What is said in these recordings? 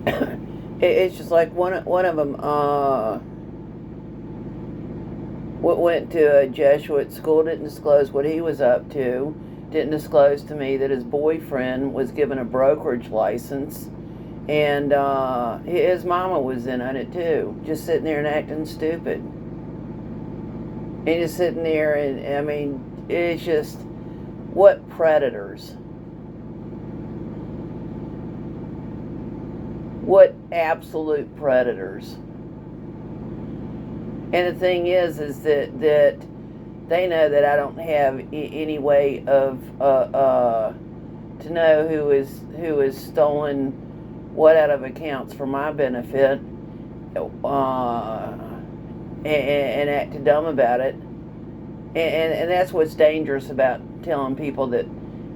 It's just like one of them went to a Jesuit school, didn't disclose what he was up to, didn't disclose to me that his boyfriend was given a brokerage license, and his mama was in on it too, just sitting there and acting stupid. And just sitting there, and I mean, it's just, what predators. What absolute predators. And the thing is that they know that I don't have any way of to know who is stolen what out of accounts for my benefit, and act dumb about it. And that's what's dangerous about telling people that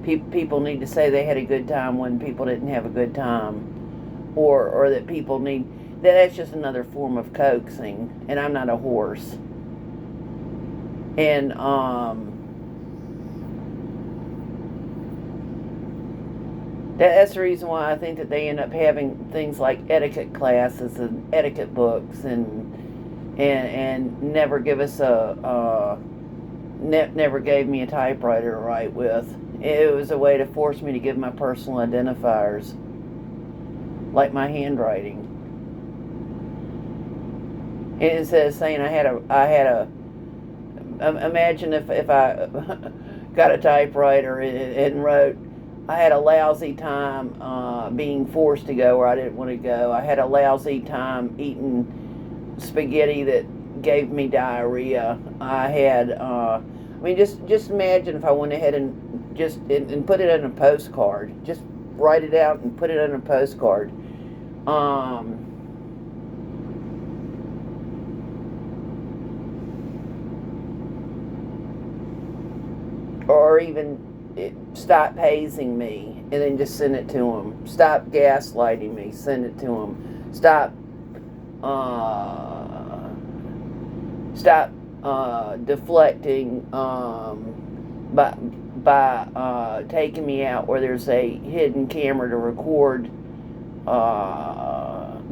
people need to say they had a good time when people didn't have a good time, or that people need. That's just another form of coaxing, and I'm not a horse. And that's the reason why I think that they end up having things like etiquette classes and etiquette books, and never give us never gave me a typewriter to write with. It was a way to force me to give my personal identifiers, like my handwriting. And instead of saying I had a imagine if I got a typewriter and wrote, I had a lousy time being forced to go where I didn't want to go. I had a lousy time eating spaghetti that gave me diarrhea. I had, I mean, just imagine if I went ahead and just and put it in a postcard. Just write it out and put it in a postcard. Or even stop hazing me and then just send it to them. Stop gaslighting me, send it to them. Stop deflecting by taking me out where there's a hidden camera to record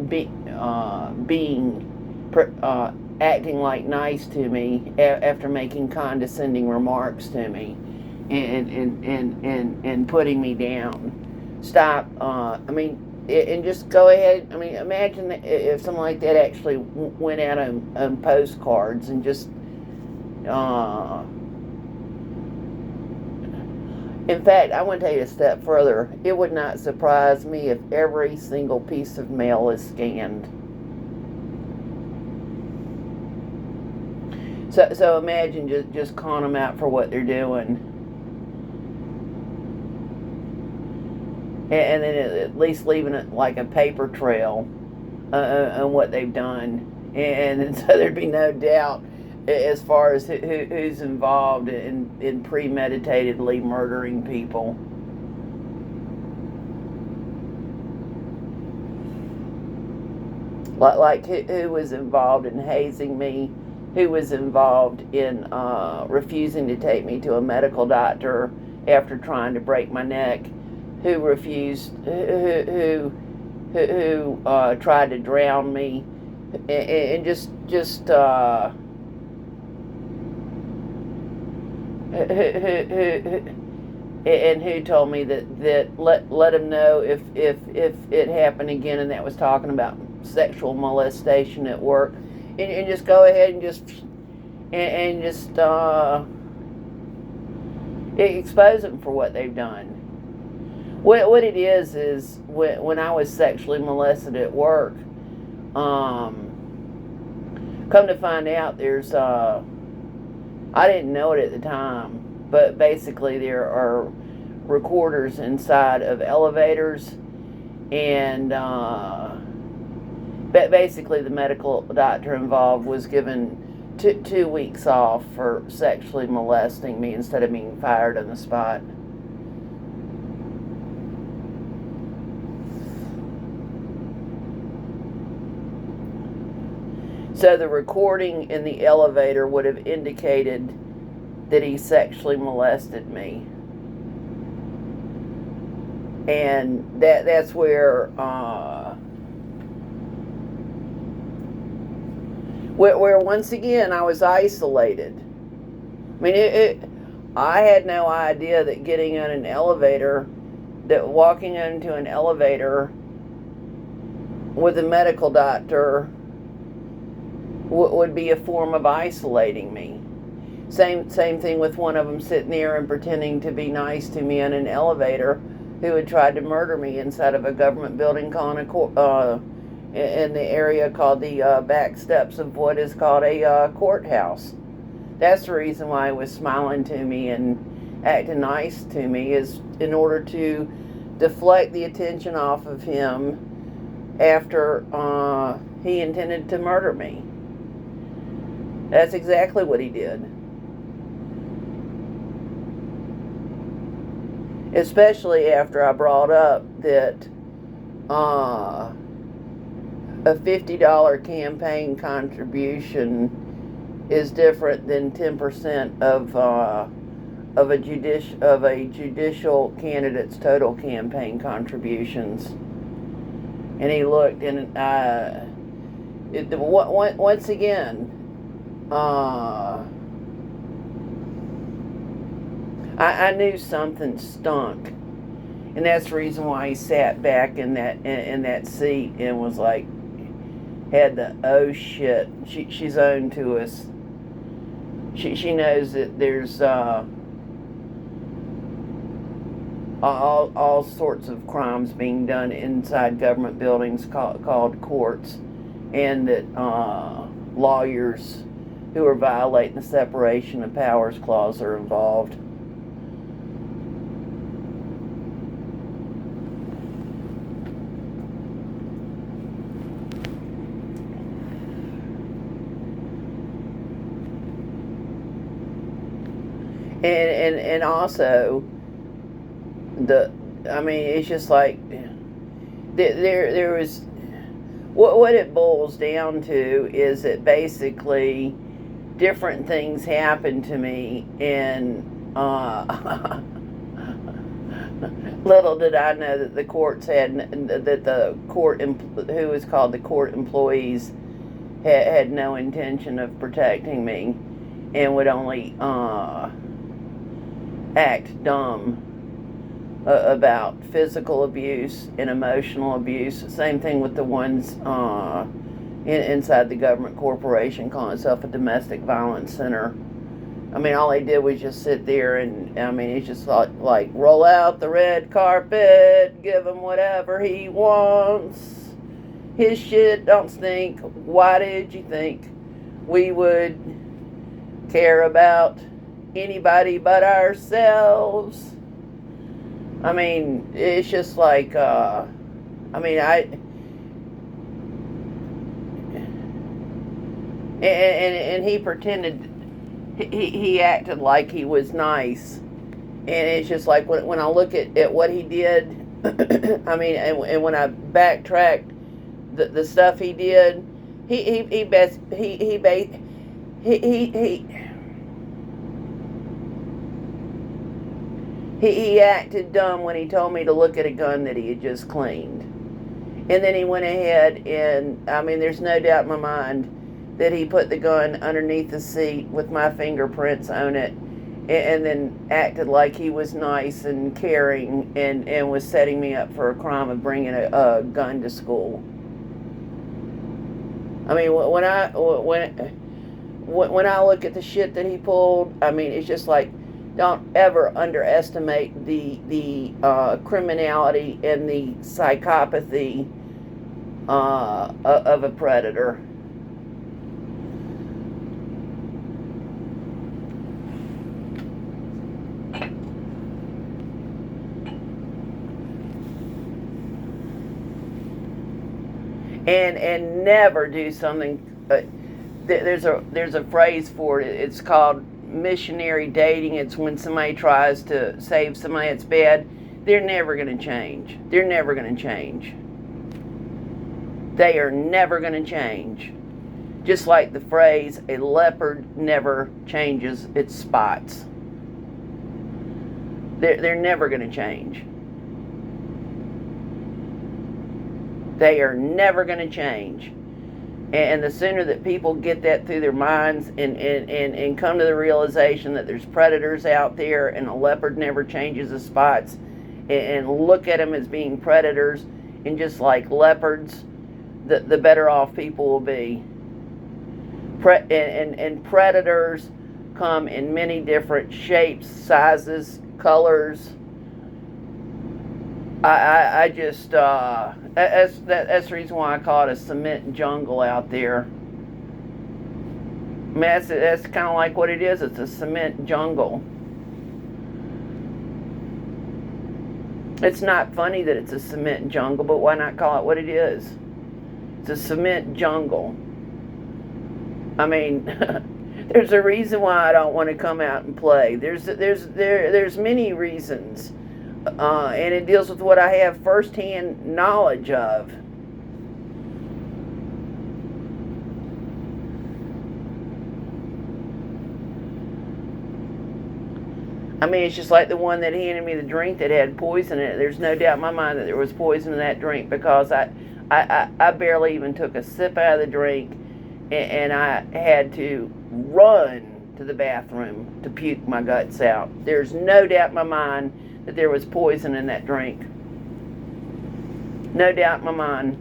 being acting like nice to me after making condescending remarks to me, and putting me down. Stop. I mean, and just go ahead. I mean, imagine if something like that actually went out on postcards and just. In fact, I want to take it a step further. It would not surprise me if every single piece of mail is scanned. So imagine just calling them out for what they're doing. And then at least leaving it like a paper trail on what they've done. And so there'd be no doubt as far as who's involved in premeditatedly murdering people. Like who was involved in hazing me, who was involved in refusing to take me to a medical doctor after trying to break my neck, who refused, who tried to drown me, and just and who told me that let him know if it happened again, and that was talking about sexual molestation at work, and just go ahead and just expose them for what they've done. What it is when I was sexually molested at work, come to find out there's I didn't know it at the time, but basically there are recorders inside of elevators, and but basically the medical doctor involved was given 2 weeks off for sexually molesting me instead of being fired on the spot. So the recording in the elevator would have indicated that he sexually molested me. And that's where where once again I was isolated. I mean, I had no idea that getting in an elevator, that walking into an elevator with a medical doctor would be a form of isolating me. Same thing with one of them sitting there and pretending to be nice to me in an elevator, who had tried to murder me inside of a government building in the area called the back steps of what is called a courthouse. That's the reason why he was smiling to me and acting nice to me, is in order to deflect the attention off of him after he intended to murder me. That's exactly what he did. Especially after I brought up that a $50 campaign contribution is different than 10% of a judicial candidate's total campaign contributions. And he looked, and once again, I knew something stunk, and that's the reason why he sat back in that seat and was like, had the oh shit. She's owned to us. She knows that there's all sorts of crimes being done inside government buildings called courts, and that lawyers who are violating the separation of powers clause are involved. And also it's just like there was what it boils down to is that basically different things happened to me, and little did I know that the courts who is called the court employees had no intention of protecting me, and would only act dumb about physical abuse and emotional abuse. Same thing with the ones inside the government corporation calling itself a domestic violence center. I mean, all they did was just sit there and, I mean, it's just like roll out the red carpet, give him whatever he wants. His shit don't stink. Why did you think we would care about anybody but ourselves? I mean, it's just like, and he pretended, he acted like he was nice. And it's just like, when I look at what he did, I mean, and when I backtracked the stuff he did, He acted dumb when he told me to look at a gun that he had just cleaned. And then he went ahead and, I mean, there's no doubt in my mind that he put the gun underneath the seat with my fingerprints on it, and then acted like he was nice and caring, and was setting me up for a crime of bringing a gun to school. I mean, when I look at the shit that he pulled, I mean, it's just like, don't ever underestimate the criminality and the psychopathy of a predator. And never do something. There's a phrase for it. It's called missionary dating. It's when somebody tries to save somebody that's bad. They're never going to change. They're never going to change. They are never going to change. Just like the phrase, a leopard never changes its spots. They're never going to change. They are never going to change. And the sooner that people get that through their minds and come to the realization that there's predators out there and a leopard never changes his spots, and look at them as being predators and just like leopards, the better off people will be. And predators come in many different shapes, sizes, colors. I just that's the reason why I call it a cement jungle out there. I mean, that's kind of like what it is. It's a cement jungle. It's not funny that it's a cement jungle, but why not call it what it is? It's a cement jungle. I mean, there's a reason why I don't want to come out and play. There's many reasons. And it deals with what I have firsthand knowledge of. I mean, it's just like the one that handed me the drink that had poison in it. There's no doubt in my mind that there was poison in that drink, because I barely even took a sip out of the drink, and I had to run to the bathroom to puke my guts out. There's no doubt in my mind that there was poison in that drink. No doubt in my mind.